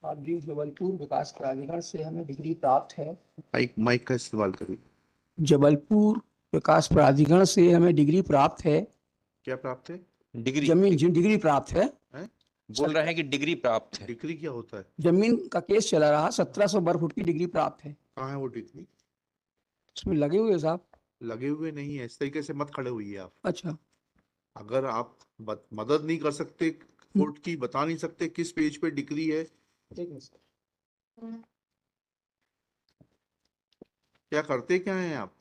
आप जी जबलपुर विकास प्राधिकरण से हमें डिग्री प्राप्त है। माइक माइक का इस्तेमाल करिए। जबलपुर विकास प्राधिकरण से हमें डिग्री प्राप्त है। क्या प्राप्त है? डिग्री जमीन डिग्री प्राप्त है। हैं? बोल रहे हैं कि डिग्री प्राप्त है। डिग्री क्या होता है? जमीन का केस चला रहा, 1700 वर्ग फुट की डिग्री प्राप्त है। कहाँ है वो डिग्री? उसमें लगे हुए साहब। लगे हुए नहीं है, इस तरीके से मत खड़े हुई आप। अच्छा। अगर आप मदद नहीं कर सकते कोर्ट की, बता नहीं सकते किस पेज पे डिग्री है, ठीक है सर। क्या करते क्या हैं आप?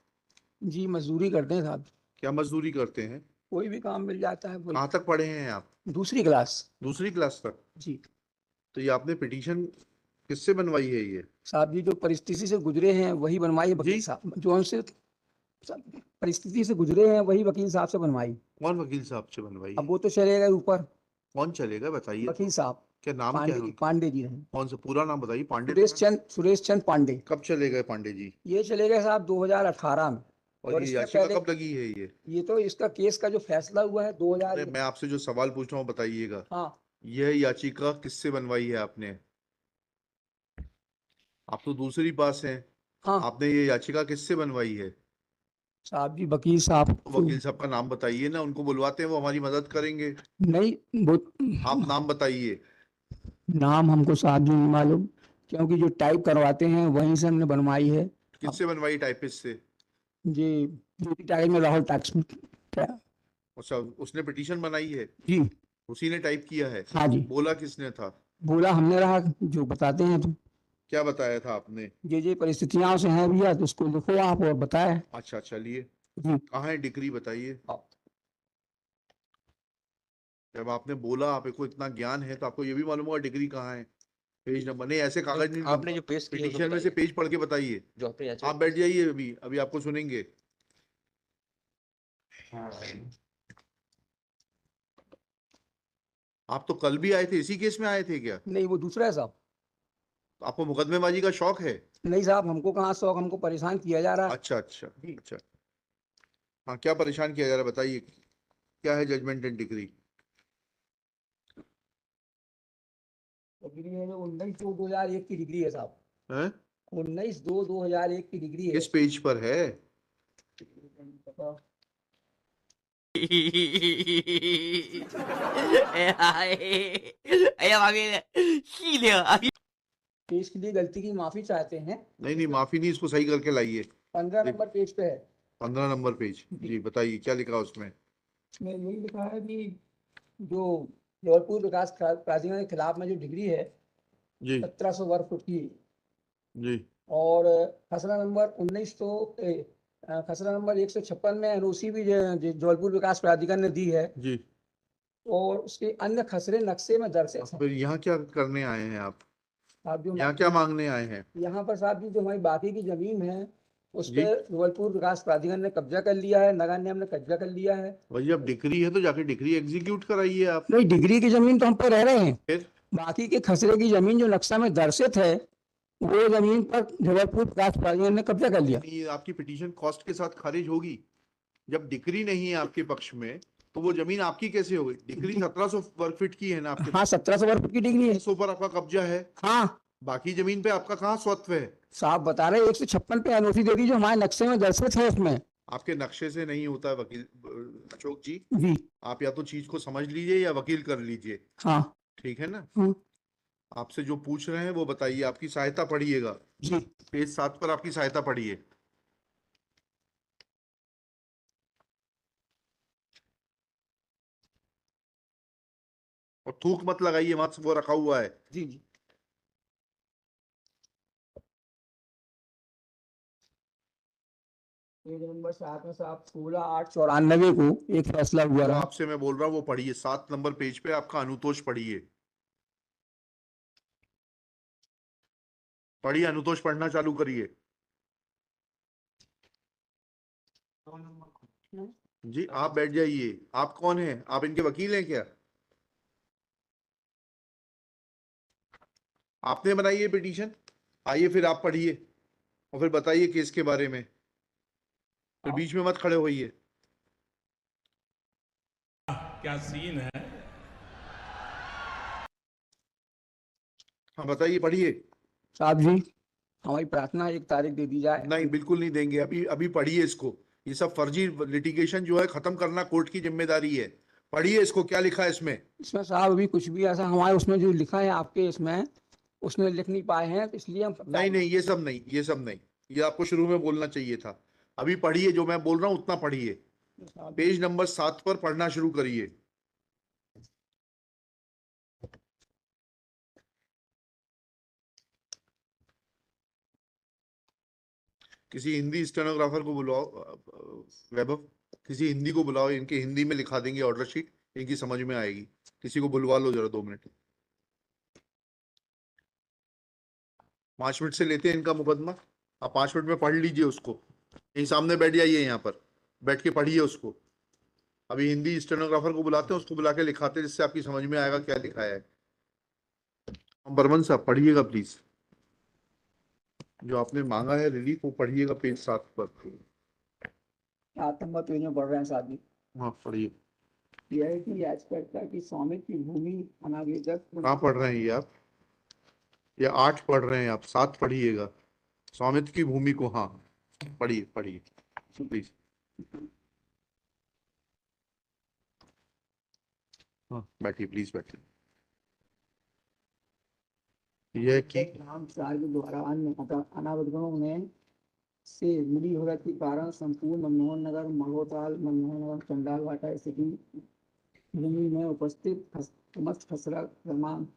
जी मजदूरी करते हैं साहब। क्या मजदूरी करते हैं? कोई भी काम मिल जाता है कहाँ तक पढ़े हैं आप? दूसरी क्लास। दूसरी क्लास तक? जी तो ये आपने पिटीशन किससे बनवाई है ये? साहब जी, जो परिस्थिति से गुजरे हैं वही बनवाई है वकील जी? साहब। जो उनसे परिस्थिति से गुजरे हैं वही वकील साहब से बनवाई। कौन वकील साहब से बनवाई अब है? वो तो चले गए ऊपर। कौन चलेगा बताइए वकील तो। साहब क्या नाम क्या है पांडे उनका? पांडे जी रहे। कौन सा पूरा नाम बताइए? पांडे तो सुरेश चंद पांडे। कब चले गए पांडे जी? ये चले गए साहब 2018 में। और ये इससे याचिका पहले कब लगी है ये? ये तो इसका केस का जो फैसला हुआ है 2000। अरे मैं आपसे जो सवाल पूछ रहा हूँ बताइएगा। हाँ यह याचिका किससे बनवाई है आपने? आप तो दूसरी पास हैं। हाँ आपने ये याचिका किससे बनवाई है? साहब जी, वकील साहब वकील साहब का नाम बताइए ना, उनको बुलवाते हैं, वो हमारी मदद करेंगे। नहीं वो आप नाम बताइए। नाम हमको साहब जी नहीं मालूम, क्योंकि जो टाइप करवाते हैं वहीं से हमने बनवाई है। अब किससे बनवाई? टाइपिस्ट से? जी ड्यूटी टाइप में राहुल टैक्स अच्छा, उसने पिटीशन बनाई है? जी। उसी ने टाइप किया है? हाँ जी। बोला किसने था? बोला हमने रहा, जो बताते हैं तो क्या बताया था आपने? ये परिस्थितियां से हैं भैया, तो उसको लिखो आप और बताए। अच्छा चलिए, जी कहाँ है डिग्री बताइए। जब आपने बोला आपको इतना ज्ञान है तो आपको ये भी मालूम होगा डिग्री कहाँ है। पेज नंबर नहीं, ऐसे कागज नहीं आपने जो पेश किया पिटीशन में से पेज पढ़ के बताइए। जो आपने याचिका आप बैठ जाइए, अभी अभी आपको सुनेंगे। आप तो कल भी आए थे, इसी केस में आए थे क्या? नहीं, वो दूसरा है साहब। तो आपको मुकदमेबाजी का शौक है? नहीं साहब, हमको कहाँ शौक, हमको परेशान किया जा रहा है। अच्छा अच्छा अच्छा। हाँ, क्या परेशान किया जा रहा है बताइए। क्या है जजमेंट एंड डिग्री? डिग्री है जो 19/2/2001 की डिग्री है साहब। है? 19/2/2001 की डिग्री है। किस पेज पर है? पेज के लिए गलती की माफी चाहते हैं। नहीं नहीं, माफी नहीं, इसको सही करके लाइए। 15 नंबर पेज पे है। 15 नंबर पेज जी, बताइए क्या लिखा उसमें। इसमें यही लिखा है कि जो जबलपुर विकास प्राधिकरण के खिलाफ में जो डिग्री है जी 1700 वर्ग फुट की, जी और खसरा नंबर 156 में एनओसी भी जबलपुर विकास प्राधिकरण ने दी है, जी। और उसके अन्य खसरे नक्शे में दर्शाए हैं। फिर यहाँ क्या करने आए हैं आप? साहब जो यहाँ क्या मांगने आए हैं? यहाँ पर साहब जी जो हमारी बाकी की जमीन है उस जी पर जबलपुर विकास प्राधिकरण ने कब्जा कर लिया है, नगर निगम ने कब्जा कर लिया है। भाई, अब डिग्री है तो जाके डिग्री एग्जीक्यूट कराइए आप। नहीं, डिग्री की जमीन तो हम पर रह रहे हैं। फिर बाकी के खसरे की जमीन जो नक्शा में दर्शित है, वो जमीन पर जबलपुर विकास प्राधिकरण ने कब्जा कर लिया। ये आपकी पिटीशन कॉस्ट के साथ खारिज होगी। जब डिग्री नहीं है आपके पक्ष में तो वो जमीन आपकी कैसे होगी? डिग्री 1700 वर्ग फीट की है ना आपके? हाँ, 1700 वर्ग फुट की डिग्री है। 100 पर आपका कब्जा है। हाँ बाकी जमीन पे आपका कहाँ स्वत्व है? साहब बता रहे 156 पे एनओसी दे दी जो हमारे नक्शे में दर्शित है उसमें। आपके नक्शे से नहीं होता है वकील अशोक जी। जी आप या तो चीज को समझ लीजिए या वकील कर लीजिए। हाँ ठीक है ना? हाँ आपसे जो पूछ रहे हैं वो बताइए, आपकी सहायता पढ़िएगा। जी। पेज 7 पर आपकी सहायता पढ़िए। और थूक मत लगाइए, मत, वो रखा हुआ है। जी जी। पेज नंबर 7 में साहब 16/8/94 को एक फैसला हुआ जो रहा। आपसे मैं बोल रहा हूँ वो पढ़िए, 7 नंबर पेज पे आपका अनुतोष पढ़िए। पढ़िए, अनुतोष पढ़ना चालू करिए। जी आप बैठ जाइए। आप कौन हैं? आप इनके वकील हैं क्या? आपने बनाई है पिटीशन? आइए फिर आप पढ़िए और फिर बताइए केस के बारे में, फिर बीच में मत खड़े होइए। क्या सीन है। हाँ बताइए, पढ़िए। साहब जी, हमारी प्रार्थना है, एक तारीख दे दी जाए। नहीं, बिल्कुल नहीं देंगे। अभी अभी पढ़िए इसको। ये सब फर्जी लिटिगेशन जो है खत्म करना कोर्ट की जिम्मेदारी है। पढ़िए इसको, क्या लिखा है इसमें। इसमें साहब अभी कुछ भी ऐसा हमारे उसमें जो लिखा है आपके इसमें, उसमें लिख नहीं पाए हैं, तो इसलिए हम नहीं नहीं, ये सब नहीं, ये सब नहीं। ये आपको शुरू में बोलना चाहिए था। अभी पढ़िए, जो मैं बोल रहा हूँ उतना पढ़िए। साहब जी, पेज नंबर 7 पर पढ़ना शुरू करिए। किसी हिंदी स्टेनोग्राफर को बुलाओ, वैभव। किसी हिंदी को बुलाओ, इनके हिंदी में लिखा देंगे ऑर्डर शीट, इनकी समझ में आएगी। किसी को बुलवा लो जरा, 2 मिनट। 5 मिनट से लेते हैं इनका मुकदमा। आप 5 मिनट में पढ़ लीजिए उसको। यहीं सामने बैठ जाइए, यहाँ पर बैठ के पढ़िए उसको। अभी हिंदी स्टेनोग्राफर को बुलाते हैं, उसको बुला के लिखाते हैं, जिससे आपकी समझ में आएगा क्या लिखा है। बर्मन साहब, पढ़िएगा प्लीज। जो आपने मांगा है रिलीफ, वो पढ़िएगा पेज 7 पर। 7 नंबर पेज में पढ़ रहे हैं साहब जी। हाँ पढ़िए। यह है कि याचिकाकर्ता की स्वामित्व की भूमि अनावेदक कहाँ पढ़ रहे हैं ये आप? ये 8 पढ़ रहे हैं आप, 7 पढ़िएगा। स्वामित्व की भूमि को, हाँ पढ़िए पढ़िए प्लीज। हाँ बैठिए, प्लीज बैठिए। यह कि नाम चार के द्वारा अन्य अनावधगणों में से मिली भगत के कारण संपूर्ण मनमोहन नगर, महोताल, मनमोहन नगर, चंडाल वाटा स्थिति भूमि में उपस्थित समस्त खसरा क्रमांक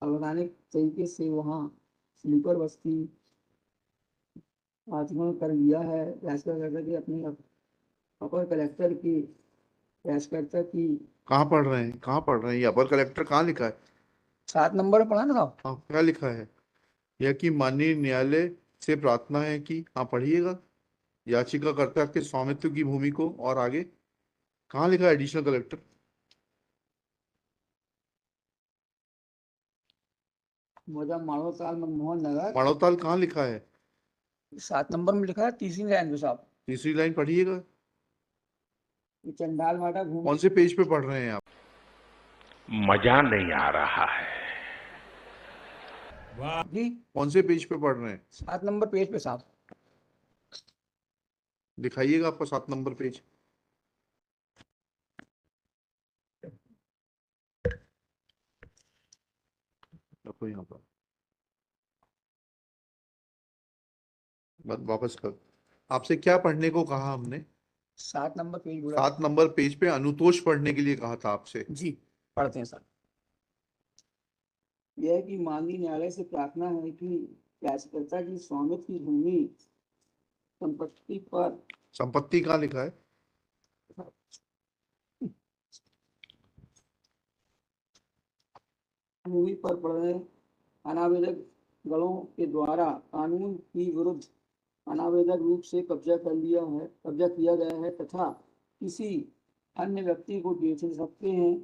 अवैधानिक तरीके से वहाँ स्लीपर बस्ती आचमन कर लिया है। याचिकाकर्ता के अपने अपर कलेक्टर की याचिकाकर्ता की कहाँ पढ़ रहे हैं, कहाँ पढ़ रहे हैं? ये अपर कलेक्टर कहाँ लिखा है? 7 नंबर पढ़ा ना साहब। हाँ क्या लिखा है? यह कि माननीय न्यायालय से प्रार्थना है कि, हाँ पढ़िएगा, याचिकाकर्ता के स्वामित्व की भूमि को, और आगे कहाँ लिखा है एडिशनल कलेक्टर? मौजा माड़ोताल मनमोहन नगर। माड़ोताल कहाँ लिखा है? 7 नंबर में लिखा है, तीसरी लाइन पे साहब। तीसरी लाइन पढ़िएगा। ये चंडाल वाटा भूमि कौन से पेज पे पढ़ रहे हैं आप? मजा नहीं आ रहा है। जी। कौन से पेज पे पढ़ रहे हैं? 7 नंबर पेज पे साहब। दिखाइएगा आपका 7 नंबर पेज। रखो यहाँ पर, वापस कर। आपसे क्या पढ़ने को कहा हमने? 7 नंबर पेज बोला 7 नंबर पेज पे अनुतोष पढ़ने के लिए कहा था आपसे। जी। पढ़ते हैं सर। यह है कि माननीय न्यायालय से प्रार्थना है कि याचिकाकर्ता की स्वामित्व की भूमि संपत्ति पर संपत्ति कहाँ लिखा है? भूमि पर पड़ रहे अनावेदक गणों के द्वारा कानून की विरुद्ध अनावेदक रूप से कब्जा किया गया है तथा किसी अन्य व्यक्ति को बेच सकते हैं।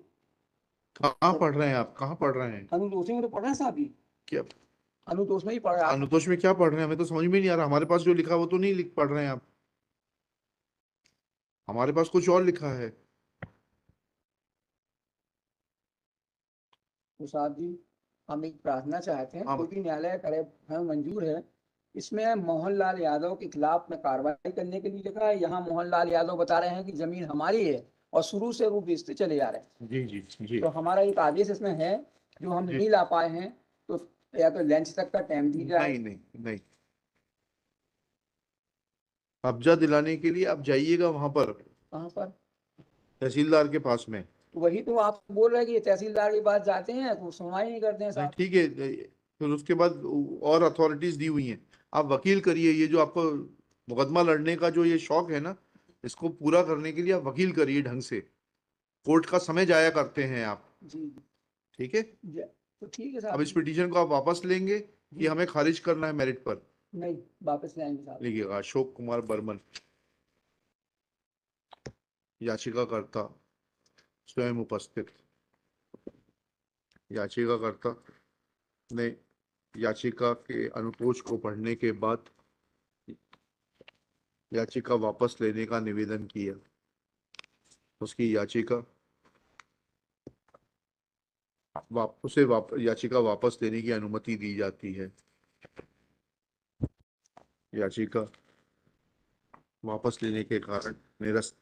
कहाँ पढ़ रहे हैं आप, कहाँ पढ़ रहे हैं? अनुदोषी में तो पढ़ रहे हैं साहब जी। क्या अनुदोष में ही पढ़ रहे हैं आप। अनुतोष में क्या पढ़ रहे हैं? हमें तो समझ में नहीं आ रहा। हमारे पास जो लिखा है वो तो नहीं लिख पढ़ रहे हैं आप। हमारे पास कुछ और लिखा है। तो साहब जी, हम एक प्रार्थना चाहते हैं, हाँ। कोई भी न्यायालय करे, हमें मंजूर है। इसमें मोहनलाल यादव के खिलाफ में कार्रवाई करने के लिए लिखा है। यहाँ मोहनलाल यादव बता रहे हैं कि जमीन हमारी है और शुरू से वो बेचते चले जा रहे हैं। जी जी जी तो हमारा एक आदेश इसमें है, जो हम जी। नहीं ला पाए हैं, तो या तो लंच तक का टाइम दी जाए। नहीं नहीं नहीं, कब्जा दिलाने के लिए आप जाइएगा वहां पर, कहाँ पर? तहसीलदार के पास में। तो वही तो आप बोल रहे हैं कि तहसीलदार के पास जाते हैं तो सुनवाई नहीं करते हैं नहीं साहब। ठीक है, फिर उसके बाद और अथॉरिटीज दी हुई हैं। आप वकील करिए। ये जो आपको मुकदमा लड़ने का जो ये शौक है ना, इसको पूरा करने के लिए आप वकील करिए ढंग से। कोर्ट का समय जाया करते हैं आप। जी ठीक है। तो ठीक है अब साहब इस जी। पिटीशन को आप वापस लेंगे कि हमें खारिज करना है मेरिट पर? नहीं, वापस ले आएंगे साहब। लिखिएगा, अशोक कुमार बर्मन, याचिकाकर्ता स्वयं उपस्थित। याचिकाकर्ता ने याचिका के अनुतोष को पढ़ने के बाद याचिका वापस लेने का निवेदन किया। उसकी याचिका याचिका वापस लेने की अनुमति दी जाती है। याचिका वापस लेने के कारण निरस्त